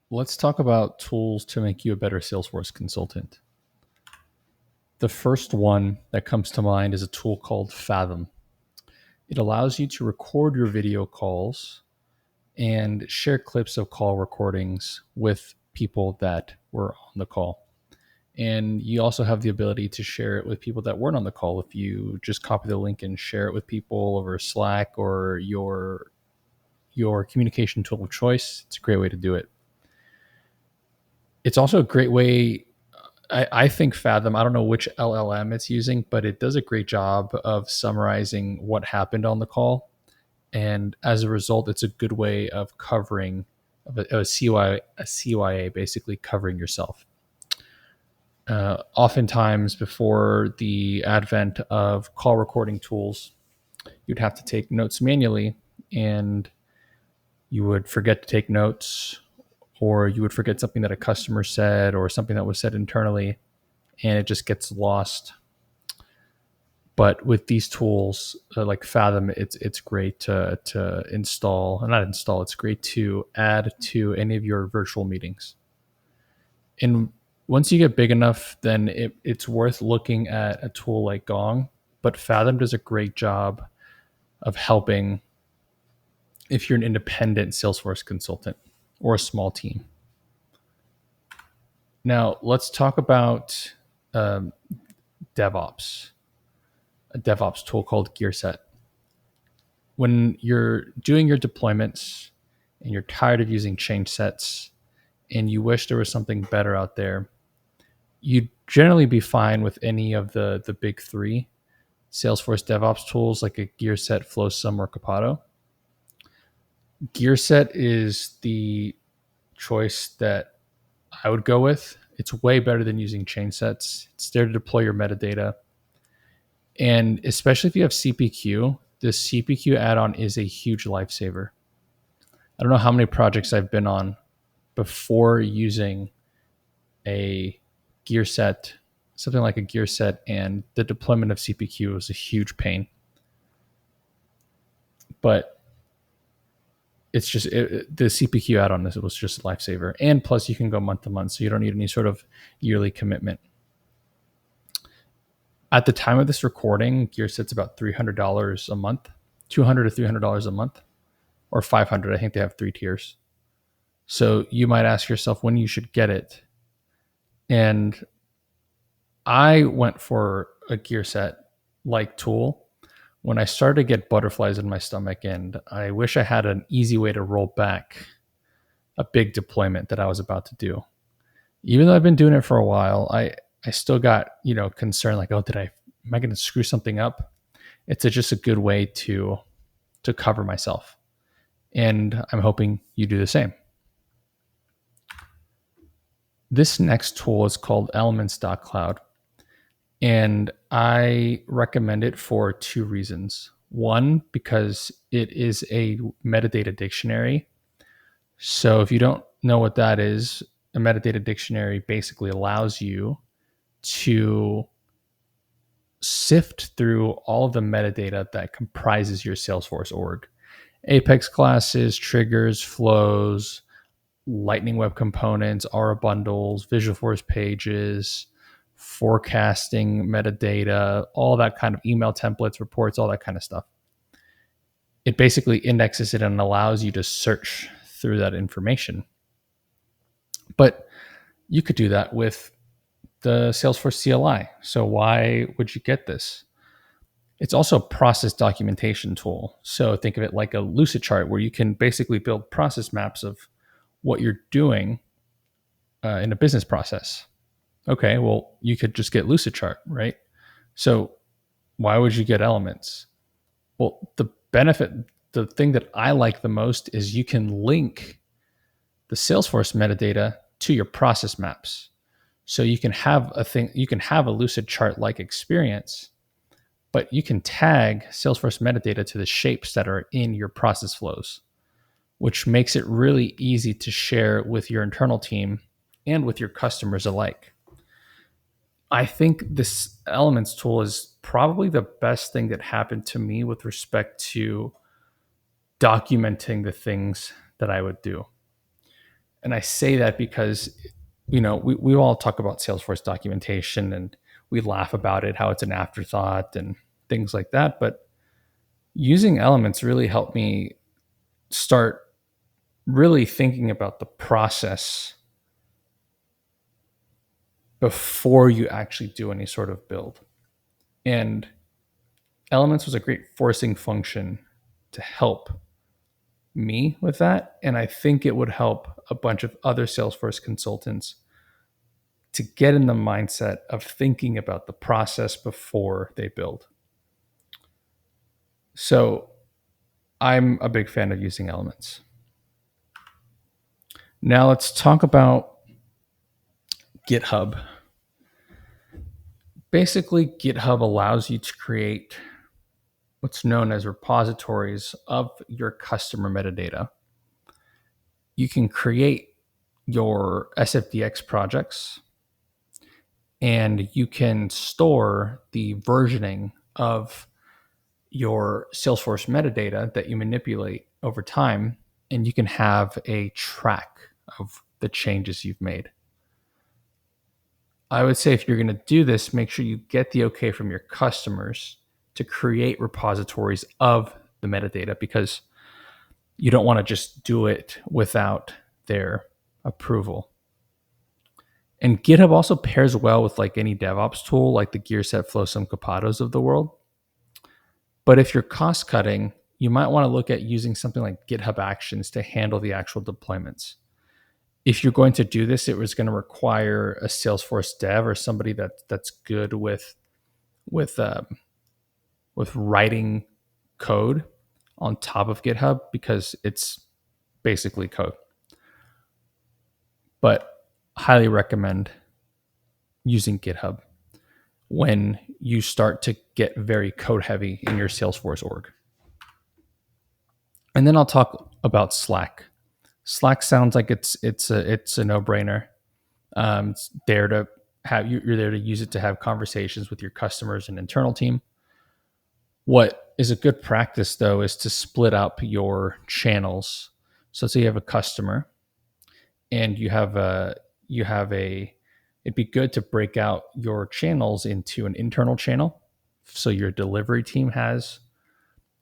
Let's talk about tools to make you a better Salesforce consultant. The first one that comes to mind is a tool called Fathom. It allows you to record your video calls and share clips of call recordings with people that were on the call. And you also have the ability to share it with people that weren't on the call. If you just copy the link and share it with people over Slack or your communication tool of choice, it's a great way to do it. It's also a great way. I think Fathom, I don't know which LLM it's using, but it does a great job of summarizing what happened on the call. And as a result, it's a good way of covering a CYA, basically covering yourself. Oftentimes, before the advent of call recording tools, you'd have to take notes manually, and you would forget to take notes, or you would forget something that a customer said or something that was said internally, and it just gets lost. But with these tools like Fathom, it's great to install, and not install. It's great to add to any of your virtual meetings. And once you get big enough, then it's worth looking at a tool like Gong. But Fathom does a great job of helping if you're an independent Salesforce consultant or a small team. Now let's talk about um, DevOps, a DevOps tool called GearSet. When you're doing your deployments and you're tired of using change sets and you wish there was something better out there, you'd generally be fine with any of the big three Salesforce DevOps tools like a GearSet, Flowsum, or Capado. GearSet is the choice that I would go with. It's way better than using change sets. It's there to deploy your metadata. And especially if you have CPQ, the CPQ add-on is a huge lifesaver. I don't know how many projects I've been on before using a gear set, something like a gear set, and the deployment of CPQ was a huge pain. But the CPQ add-on this was just a lifesaver, and plus you can go month to month, so you don't need any sort of yearly commitment. At the time of this recording, GearSet's about $300 a month, $200 to $300 a month, or $500. I think they have three tiers. So you might ask yourself when you should get it. And I went for a GearSet like tool when I started to get butterflies in my stomach, and I wish I had an easy way to roll back a big deployment that I was about to do. Even though I've been doing it for a while, I still got, concerned like, oh, am I going to screw something up? Just a good way to cover myself. And I'm hoping you do the same. This next tool is called Elements.cloud. And I recommend it for two reasons. One, because it is a metadata dictionary. So if you don't know what that is, a metadata dictionary basically allows you to sift through all of the metadata that comprises your Salesforce org. Apex classes, triggers, flows, Lightning Web Components, Aura bundles, Visualforce pages, forecasting metadata, all that kind of email templates, reports, all that kind of stuff. It basically indexes it and allows you to search through that information. But you could do that with the Salesforce CLI. So why would you get this? It's also a process documentation tool. So think of it like a Lucid chart where you can basically build process maps of what you're doing in a business process. Okay, well, you could just get Lucid chart, right? So why would you get Elements? Well, the thing that I like the most is you can link the Salesforce metadata to your process maps. So you can have a Lucid chart like experience, but you can tag Salesforce metadata to the shapes that are in your process flows, which makes it really easy to share with your internal team and with your customers alike. I think this Elements tool is probably the best thing that happened to me with respect to documenting the things that I would do. And I say that because, we all talk about Salesforce documentation and we laugh about it, how it's an afterthought and things like that. But using elements really helped me start really thinking about the process before you actually do any sort of build. And elements was a great forcing function to help me with that. And I think it would help a bunch of other Salesforce consultants to get in the mindset of thinking about the process before they build. So I'm a big fan of using elements. Now let's talk about GitHub. Basically, GitHub allows you to create what's known as repositories of your customer metadata. You can create your SFDX projects and you can store the versioning of your Salesforce metadata that you manipulate over time, and you can have a track of the changes you've made. I would say if you're going to do this, make sure you get the okay from your customers to create repositories of the metadata, because you don't want to just do it without their approval. And GitHub also pairs well with like any DevOps tool, like the GearSet, Flowsum, Capados of the world. But if you're cost cutting, you might want to look at using something like GitHub Actions to handle the actual deployments. If you're going to do this, it was going to require a Salesforce dev or somebody that's good with writing code on top of GitHub, because it's basically code. But highly recommend using GitHub when you start to get very code heavy in your Salesforce org. And then I'll talk about Slack. Slack sounds like it's a no-brainer. It's there to have you're there to use it to have conversations with your customers and internal team. What is a good practice though is to split up your channels. So say you have a customer and it'd be good to break out your channels into an internal channel. So your delivery team has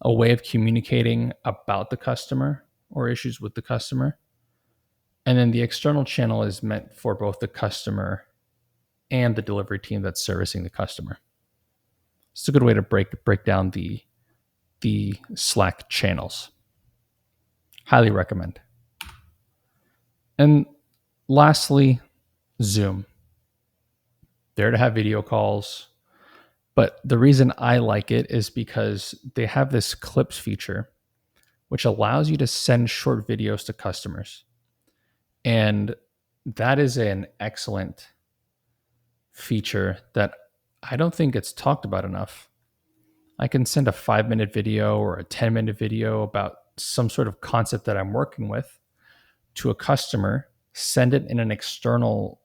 a way of communicating about the customer or issues with the customer. And then the external channel is meant for both the customer and the delivery team that's servicing the customer. It's a good way to break down the Slack channels. Highly recommend. And lastly, Zoom. There to have video calls. But the reason I like it is because they have this clips feature, which allows you to send short videos to customers. And that is an excellent feature that I don't think it's talked about enough. I can send a 5-minute video or a 10-minute video about some sort of concept that I'm working with to a customer, send it in an external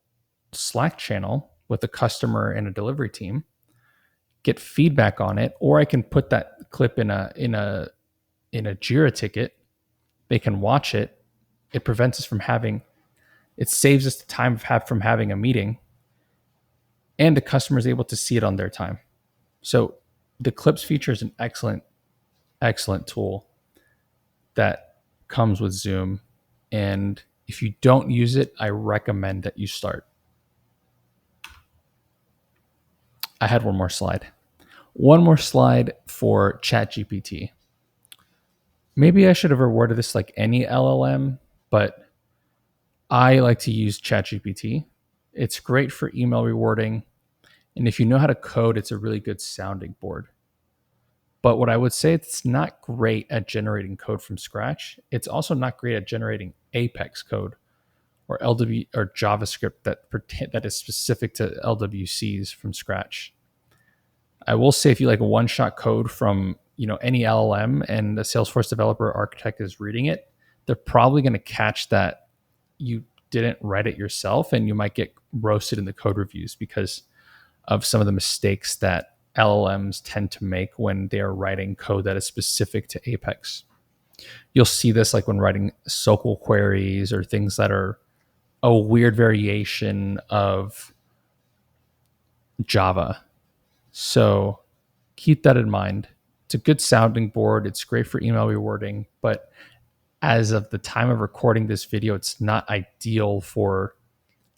Slack channel with a customer and a delivery team, get feedback on it, or I can put that clip in a Jira ticket. They can watch it. It prevents us from it saves us the time from having a meeting, and the customer is able to see it on their time. So the clips feature is an excellent tool that comes with Zoom. And if you don't use it, I recommend that you start. I had one more slide. One more slide for ChatGPT. Maybe I should have rewarded this like any LLM, but I like to use ChatGPT. It's great for email rewarding. And if you know how to code, it's a really good sounding board. But what I would say, it's not great at generating code from scratch. It's also not great at generating Apex code or LW or JavaScript that is specific to LWCs from scratch. I will say if you like one-shot code from any LLM and the Salesforce developer architect is reading it, they're probably going to catch that you didn't write it yourself, and you might get roasted in the code reviews because of some of the mistakes that LLMs tend to make when they are writing code that is specific to Apex. You'll see this like when writing SQL queries or things that are a weird variation of Java. So keep that in mind. It's a good sounding board. It's great for email rewording, but as of the time of recording this video, it's not ideal for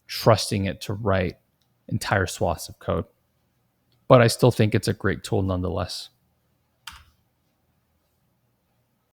trusting it to write entire swaths of code. But I still think it's a great tool nonetheless.